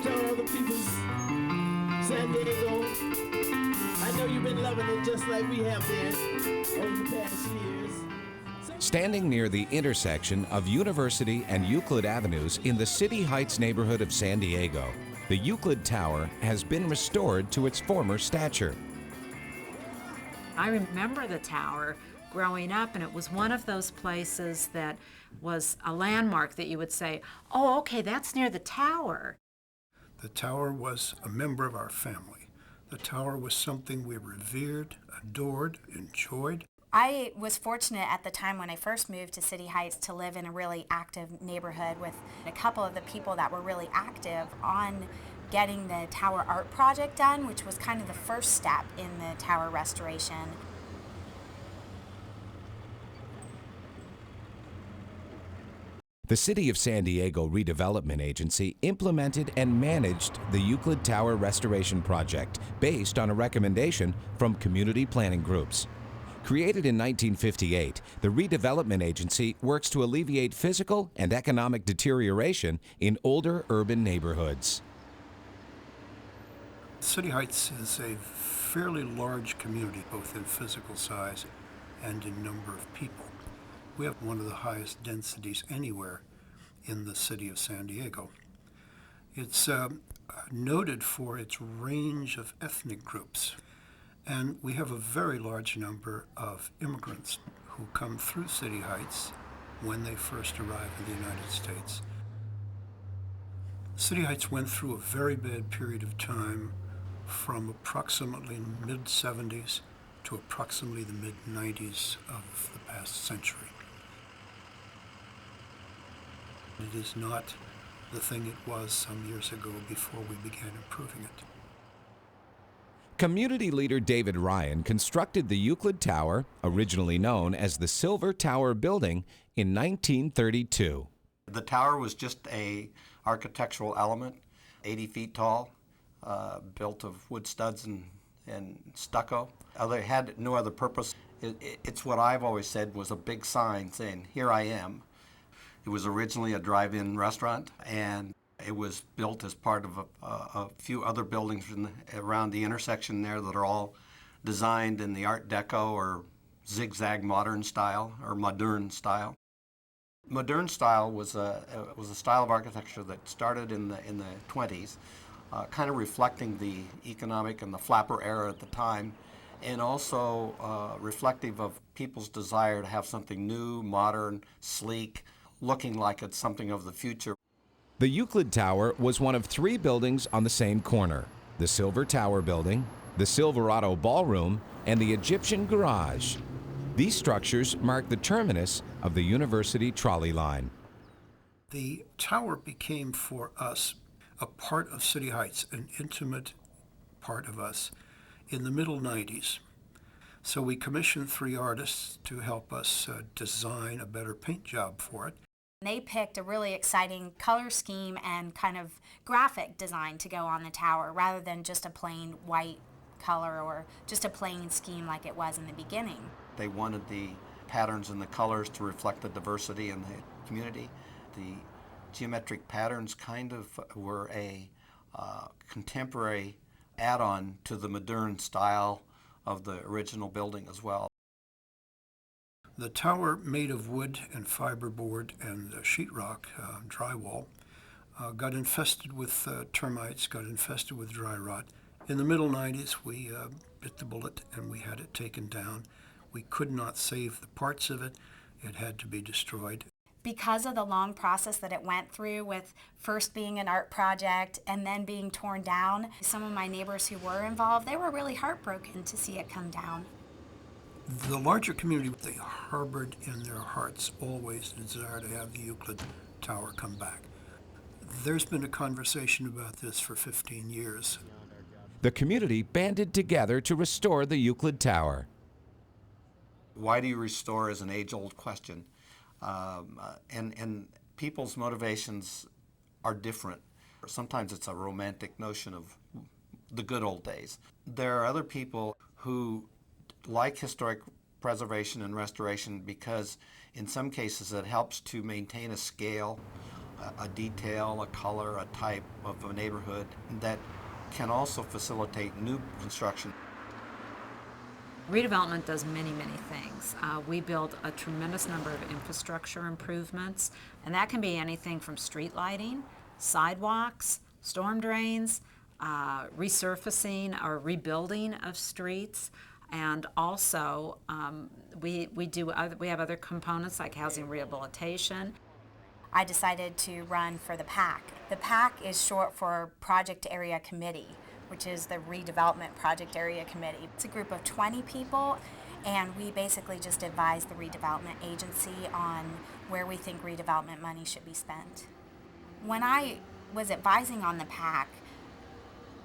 tell other people, San Diego, I know you've been loving it just like we have been over the past years. Standing near the intersection of University and Euclid Avenues in the City Heights neighborhood of San Diego, the Euclid Tower has been restored to its former stature. I remember the tower growing up, and it was one of those places that was a landmark that you would say, oh, okay, that's near the tower. The tower was a member of our family. The tower was something we revered, adored, enjoyed. I was fortunate at the time when I first moved to City Heights to live in a really active neighborhood with a couple of the people that were really active on getting the tower art project done, which was kind of the first step in the tower restoration. The City of San Diego Redevelopment Agency implemented and managed the Euclid Tower restoration project based on a recommendation from community planning groups. Created in 1958, the Redevelopment Agency works to alleviate physical and economic deterioration in older urban neighborhoods. City Heights is a fairly large community, both in physical size and in number of people. We have one of the highest densities anywhere in the city of San Diego. It's noted for its range of ethnic groups, and we have a very large number of immigrants who come through City Heights when they first arrive in the United States. City Heights went through a very bad period of time from approximately mid-70s to approximately the mid-90s of the past century. It is not the thing it was some years ago before we began improving it. Community leader David Ryan constructed the Euclid Tower, originally known as the Silver Tower Building, in 1932. The tower was just an architectural element, 80 feet tall, built of wood studs and stucco. They had no other purpose. It's what I've always said was a big sign saying, "Here I am." It was originally a drive-in restaurant, and it was built as part of a few other buildings around the intersection there that are all designed in the Art Deco or zigzag modern style or moderne style. Moderne style was a style of architecture that started in the 20s, kind of reflecting the economic and the flapper era at the time, and also reflective of people's desire to have something new, modern, sleek, looking like it's something of the future. The Euclid Tower was one of 3 buildings on the same corner: the Silver Tower Building, the Silverado Ballroom, and the Egyptian Garage. These structures mark the terminus of the University trolley line. The tower became for us a part of City Heights, an intimate part of us, in the middle 90s. So we commissioned 3 artists to help us design a better paint job for it. They picked a really exciting color scheme and kind of graphic design to go on the tower rather than just a plain white color or just a plain scheme like it was in the beginning. They wanted the patterns and the colors to reflect the diversity in the community. The geometric patterns kind of were a contemporary add-on to the modern style of the original building as well. The tower, made of wood and fiberboard and sheetrock drywall, got infested with termites, got infested with dry rot. In the middle 90s, we bit the bullet and we had it taken down. We could not save the parts of it. It had to be destroyed. Because of the long process that it went through with first being an art project and then being torn down, some of my neighbors who were involved, they were really heartbroken to see it come down. The larger community, they harbored in their hearts always the desire to have the Euclid Tower come back. There's been a conversation about this for 15 years. The community banded together to restore the Euclid Tower. Why do you restore is an age-old question. And people's motivations are different. Sometimes it's a romantic notion of the good old days. There are other people who like historic preservation and restoration because in some cases it helps to maintain a scale a detail, a color, a type of a neighborhood that can also facilitate new construction. Redevelopment does many, many things. We build a tremendous number of infrastructure improvements, and that can be anything from street lighting, sidewalks, storm drains, resurfacing or rebuilding of streets, and also we have other components like housing rehabilitation. I decided to run for the PAC. The PAC is short for Project Area Committee, which is the Redevelopment Project Area Committee. It's a group of 20 people, and we basically just advise the Redevelopment Agency on where we think redevelopment money should be spent. When I was advising on the PAC,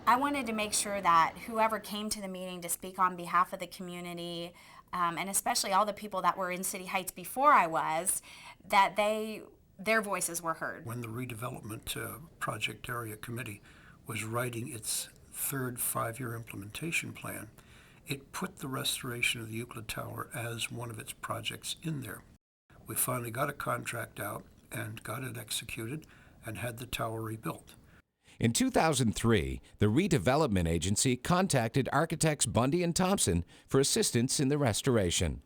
I wanted to make sure that whoever came to the meeting to speak on behalf of the community, and especially all the people that were in City Heights before I was, that their voices were heard. When the Redevelopment Project Area Committee was writing its third five-year implementation plan, it put the restoration of the Euclid Tower as one of its projects in there. We finally got a contract out and got it executed and had the tower rebuilt. In 2003, the Redevelopment Agency contacted architects Bundy and Thompson for assistance in the restoration.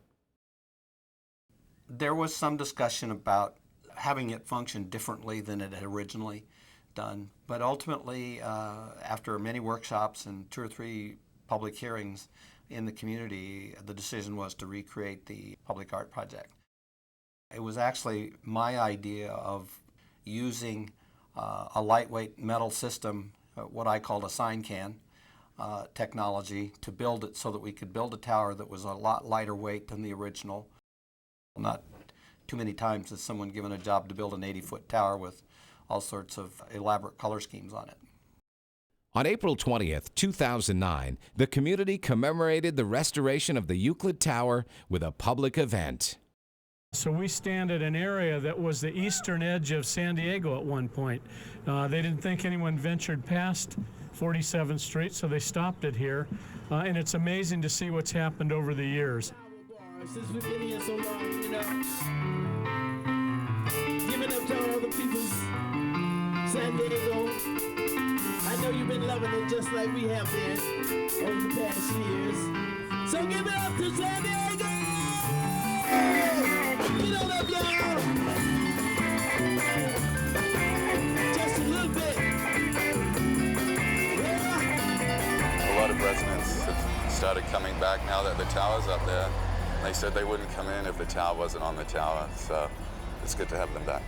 There was some discussion about having it function differently than it had originally done, but ultimately, after many workshops and 2 or 3 public hearings in the community, the decision was to recreate the public art project. It was actually my idea of using a lightweight metal system, what I called a sign can technology, to build it so that we could build a tower that was a lot lighter weight than the original. Not too many times has someone given a job to build an 80-foot tower with all sorts of elaborate color schemes on it. On April 20th, 2009, the community commemorated the restoration of the Euclid Tower with a public event. So we stand at an area that was the eastern edge of San Diego at one point. They didn't think anyone ventured past 47th Street, so they stopped it here. And it's amazing to see what's happened over the years. Since we've been here so long, you know, giving up to all the people's San Diego. I know you've been loving it just like we have been over the past years. So give it up to San Diego! Get on up, y'all! Just a little bit. Yeah. A lot of residents have started coming back now that the tower's up there. They said they wouldn't come in if the tower wasn't on the tower, so it's good to have them back.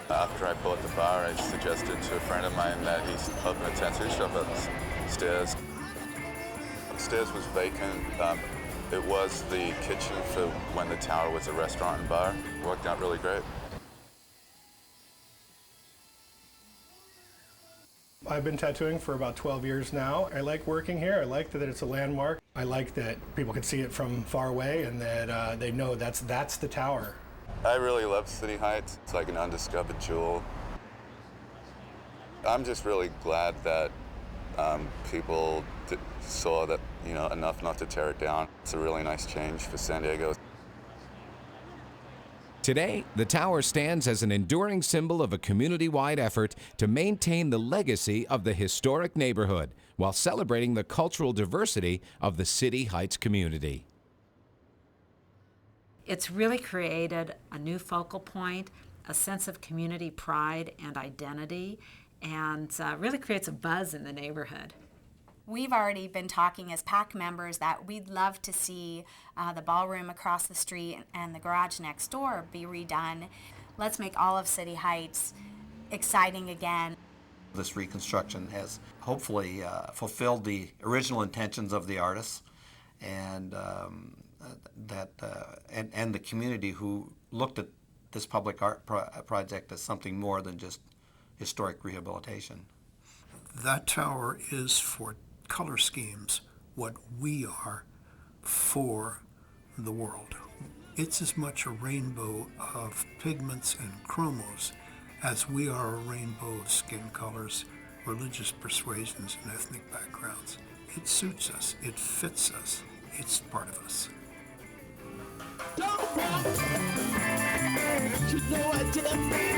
After I bought the bar, I suggested to a friend of mine that he open a tattoo shop upstairs. Upstairs was vacant. It was the kitchen for when the tower was a restaurant and bar. It worked out really great. I've been tattooing for about 12 years now. I like working here. I like that it's a landmark. I like that people can see it from far away and that they know that's the tower. I really love City Heights. It's like an undiscovered jewel. I'm just really glad that people saw that, you know, enough not to tear it down. It's a really nice change for San Diego. Today, the tower stands as an enduring symbol of a community-wide effort to maintain the legacy of the historic neighborhood while celebrating the cultural diversity of the City Heights community. It's really created a new focal point, a sense of community pride and identity, and really creates a buzz in the neighborhood. We've already been talking as PAC members that we'd love to see the ballroom across the street and the garage next door be redone. Let's make all of City Heights exciting again. This reconstruction has hopefully fulfilled the original intentions of the artists and and the community who looked at this public art project as something more than just historic rehabilitation. That tower is for color schemes what we are for the world. It's as much a rainbow of pigments and chromos as we are a rainbow of skin colors, religious persuasions, and ethnic backgrounds. It suits us, it fits us, it's part of us. Don't You know I just